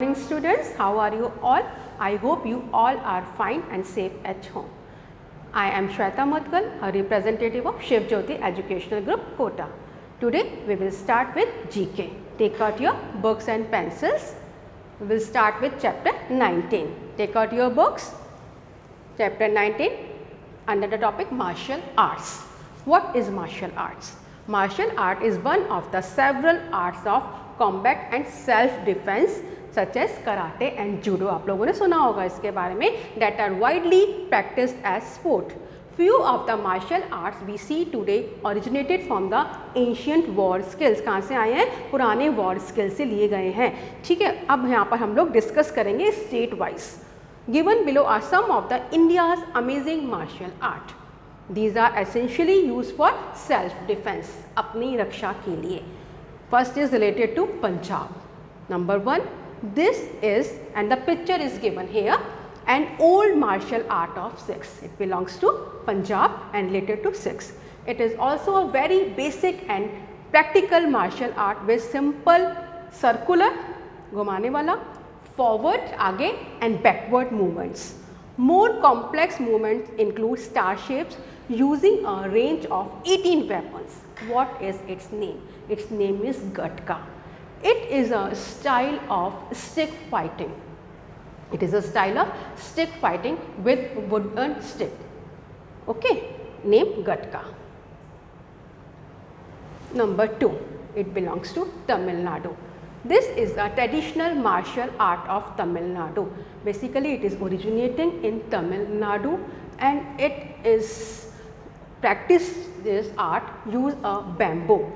Morning students, how are you all? I hope you all are fine and safe at home. I am Shweta Mutkal, a representative of Shiv Jyoti Educational Group, Kota. Today we will start with GK. Take out your books and pencils. We will start with chapter 19. Take out your books. Chapter 19 under the topic martial arts. What is martial arts? Martial art is one of the several arts of combat and self-defense such as karate and judo. आप लोगों ने सुना होगा इसके बारे में. That are widely practiced as sport. Few of the martial arts we see today originated from the ancient war skills. कहाँ से आए हैं? पुराने war skills से लिए गए हैं. ठीक है, अब यहाँ पर हम लोग डिस्कस करेंगे state wise. Given below are some of the India's amazing martial art. These are essentially used for self defense. अपनी रक्षा के लिए. First is related to Punjab. Number 1. This is, and the picture is given here, an old martial art of Sikhs. It belongs to Punjab and related to Sikhs. It is also a very basic and practical martial art with simple circular घुमाने वाला, forward आगे and backward movements. More complex movements include star shapes using a range of 18 weapons. What is its name? Its name is Gatka. It is a style of stick fighting. It is a style of stick fighting with wooden stick. Okay, name Gatka. Number 2, it belongs to Tamil Nadu. This is a traditional martial art of Tamil Nadu. Basically, it is originating in Tamil Nadu and it is practice this art use a bamboo.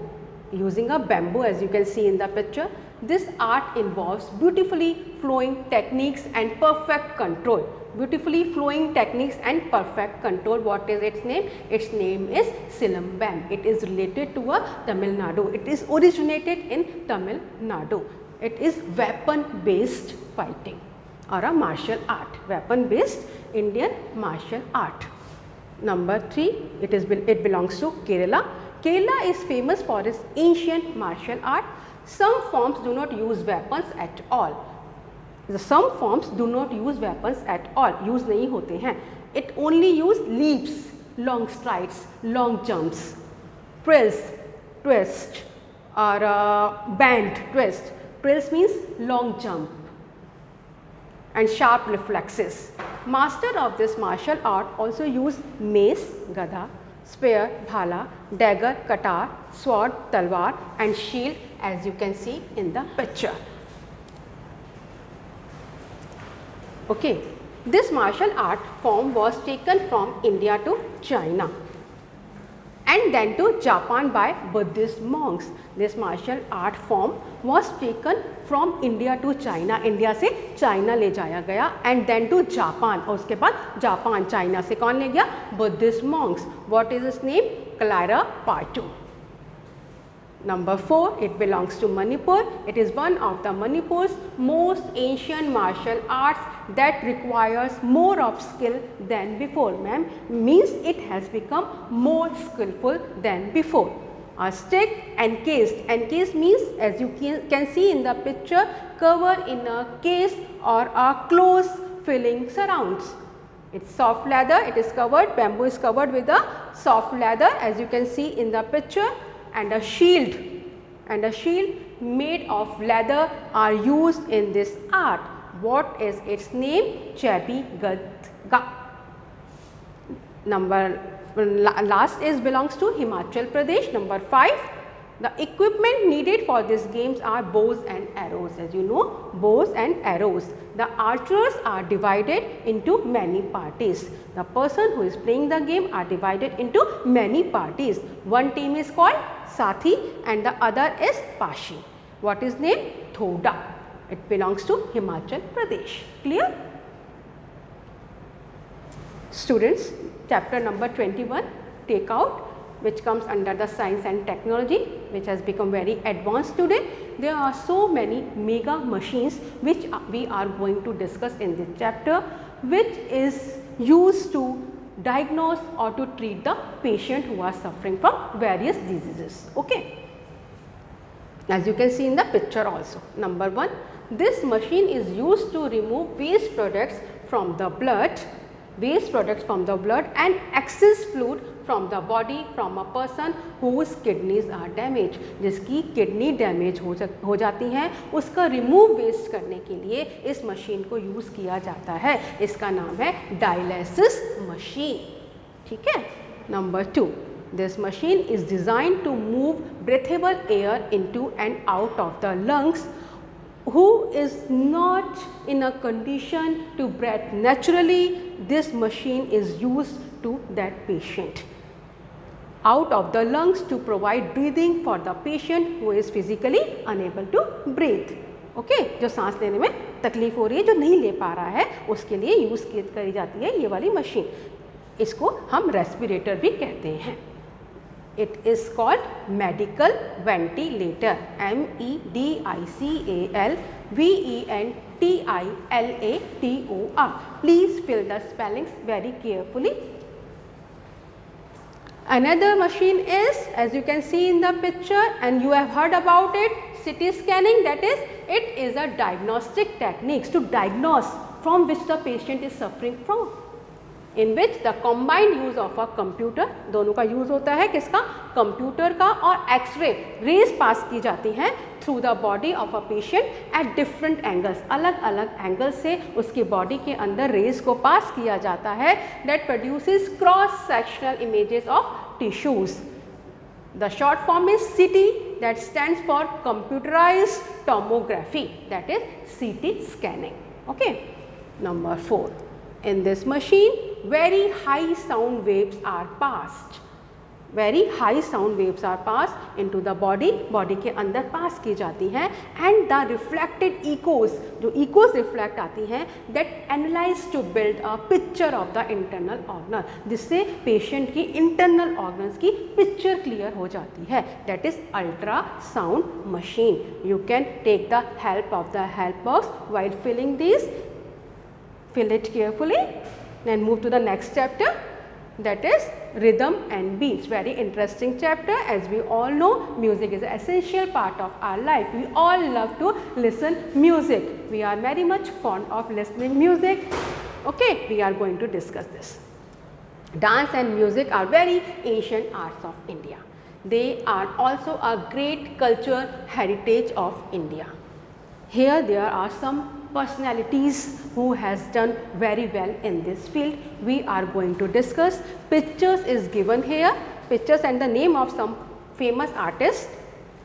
Using a bamboo, as you can see in the picture, this art involves beautifully flowing techniques and perfect control. Beautifully flowing techniques and perfect control. What is its name? Its name is Silambam. It is related to a Tamil Nadu. It is originated in Tamil Nadu. It is weapon based fighting or a martial art. Weapon based Indian martial art. Number 3, it belongs to Kerala. Kerala is famous for its ancient martial art. Some forms do not use weapons at all. Some forms do not use weapons at all. Use नहीं होते हैं. It only use leaps, long strides, long jumps, trills, twist or bend, twist. Trills means long jump and sharp reflexes. Master of this martial art also use mace, gada, spear, bhala, dagger, katar, sword, talwar and shield, as you can see in the picture. Okay, this martial art form was taken from India to China and then to Japan by Buddhist monks. This martial art form was taken from India to China. India से China ले जाया गया and then to Japan. और उसके बाद Japan, China से कौन ले गया? Buddhist monks. What is its name? Kalarapayattu. Number 4, it belongs to Manipur. It is one of the Manipur's most ancient martial arts that requires more of skill than before. Ma'am, means it has become more skillful than before. A stick encased. Encased means, as you can see in the picture, covered in a case or a close filling surrounds. It's soft leather. It is covered. Bamboo is covered with a soft leather, as you can see in the picture. And a shield made of leather are used in this art. What is its name? Chabi Gadga. Last is belongs to Himachal Pradesh. Number 5, the equipment needed for these games are bows and arrows. As you know, bows and arrows. The archers are divided into many parties. The person who is playing the game are divided into many parties. One team is called Sathi and the other is Pashi. What is name? Thoda. It belongs to Himachal Pradesh. Clear? Students, chapter number 21, take out, which comes under the science and technology, which has become very advanced today. There are so many mega machines which we are going to discuss in this chapter, which is used to diagnose or to treat the patient who are suffering from various diseases. Okay. As you can see in the picture also. Number 1, This machine is used to remove waste products from the blood and excess fluid from the body from a person whose kidneys are damaged. जिसकी kidney damage हो जाती हैं, उसका remove waste करने के लिए इस machine को यूज़ किया जाता है. इसका नाम है डायलिसिस मशीन. ठीक है. Number 2, this machine is designed to move breathable air into and out of the lungs who is not in a condition to breathe naturally. This machine is used to that patient out of the lungs to provide breathing for the patient who is physically unable to breathe. Okay, जो सांस लेने में तकलीफ हो रही है, जो नहीं ले पा रहा है, उसके लिए यूज़ करी जाती है ये वाली मशीन. इसको हम रेस्पिरेटर भी कहते हैं. It is called medical ventilator. MEDICAL VENTILATOR. Please fill the spellings very carefully. Another machine is, as you can see in the picture and you have heard about it, CT scanning. That is, it is a diagnostic techniques to diagnose from which the patient is suffering from, in which the combined use of a computer, दोनों का use होता है किसका, computer का, और x ray raise पास की जाती हैं through the body of a patient at different angles. अलग अलग एंगल से उसकी बॉडी के अंदर रेज को पास किया जाता है. That produces cross sectional images of tissues. The short form is CT, that stands for computerized tomography, that is CT scanning. Okay. Number 4, in this machine very high sound waves are passed. Very high sound waves are passed into the body के अंदर पास की जाती हैं, and the reflected echoes, जो echoes reflect आती हैं, that analyze to build a picture of the internal organ, जिससे patient की internal organs की picture clear हो जाती है. That is ultrasound machine. You can take the help of the help box while filling these. Fill it carefully. Then move to the next chapter, that is rhythm and beats. Very interesting chapter. As we all know, music is an essential part of our life. We all love to listen music. We are very much fond of listening music. Okay, we are going to discuss this. Dance and music are very ancient arts of India. They are also a great cultural heritage of India. Here there are some personalities who has done very well in this field. We are going to discuss. Pictures is given here. Pictures and the name of some famous artists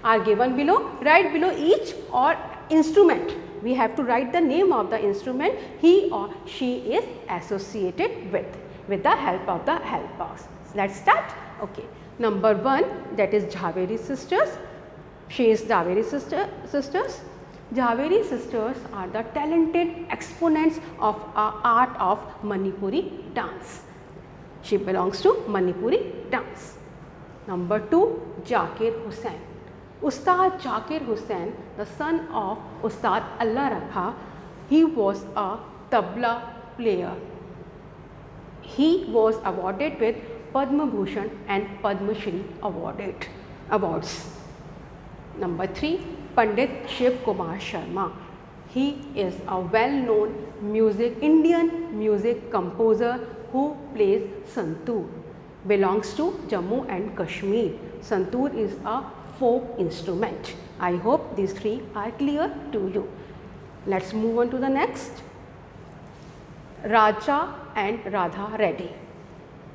are given below. Right below each or instrument, we have to write the name of the instrument he or she is associated with the help of the help box. Let's start. Okay. Number 1, that is Jhaveri sisters. She is Jhaveri sisters. Jhaveri sisters are the talented exponents of art of Manipuri dance. She belongs to Manipuri dance. Number 2, Zakir Hussain. Ustad Zakir Hussain, the son of Ustad Allah Rakha, he was a tabla player. He was awarded with Padma Bhushan and Padma Shri awards. Number 3, Pandit Shiv Kumar Sharma. He is a well-known Indian music composer who plays santoor. Belongs to Jammu and Kashmir. Santoor is a folk instrument. I hope these 3 are clear to you. Let's move on to the next. Raja and Radha Reddy.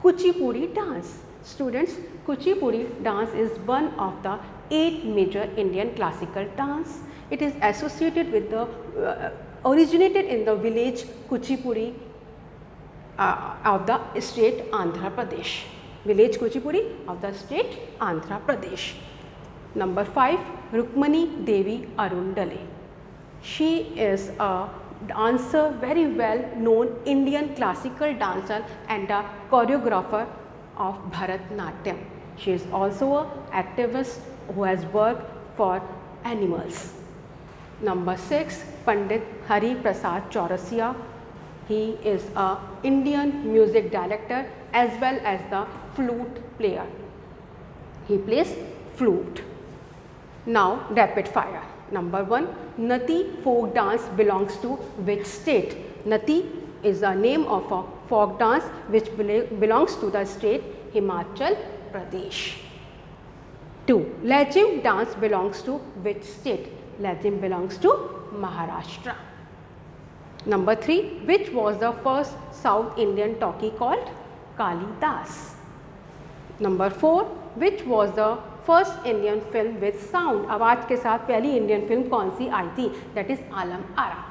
Kuchipudi dance. Students, Kuchipudi dance is one of the 8 major Indian classical dance. It is associated with the originated in the village Kuchipudi of the state Andhra Pradesh. Village Kuchipudi of the state Andhra Pradesh. Number 5, Rukmani Devi Arundale. She is a dancer, very well known Indian classical dancer and a choreographer of Bharatnatyam. She is also an activist who has worked for animals. Number 6, Pandit Hari Prasad Chaurasia. He is an Indian music director as well as the flute player. He plays flute. Now rapid fire. Number 1, Nati folk dance belongs to which state? Nati is the name of a folk dance which belongs to the state Himachal Pradesh. 2, Lechim dance belongs to which state? Lechim belongs to Maharashtra. Number 3, which was the first South Indian talkie called? Kalidas. Number 4, which was the first Indian film with sound? आवाज़ के साथ पहली Indian film कौन सी आई थी? That is Alam Ara.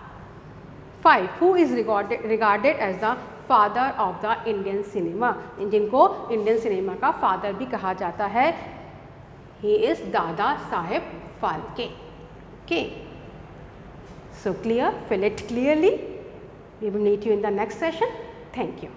5, who is regarded as the father of the Indian cinema? जिनको Indian cinema का father भी कहा जाता है. He is Dada Saheb Phalke. Okay. So clear? Fill it clearly. We will meet you in the next session. Thank you.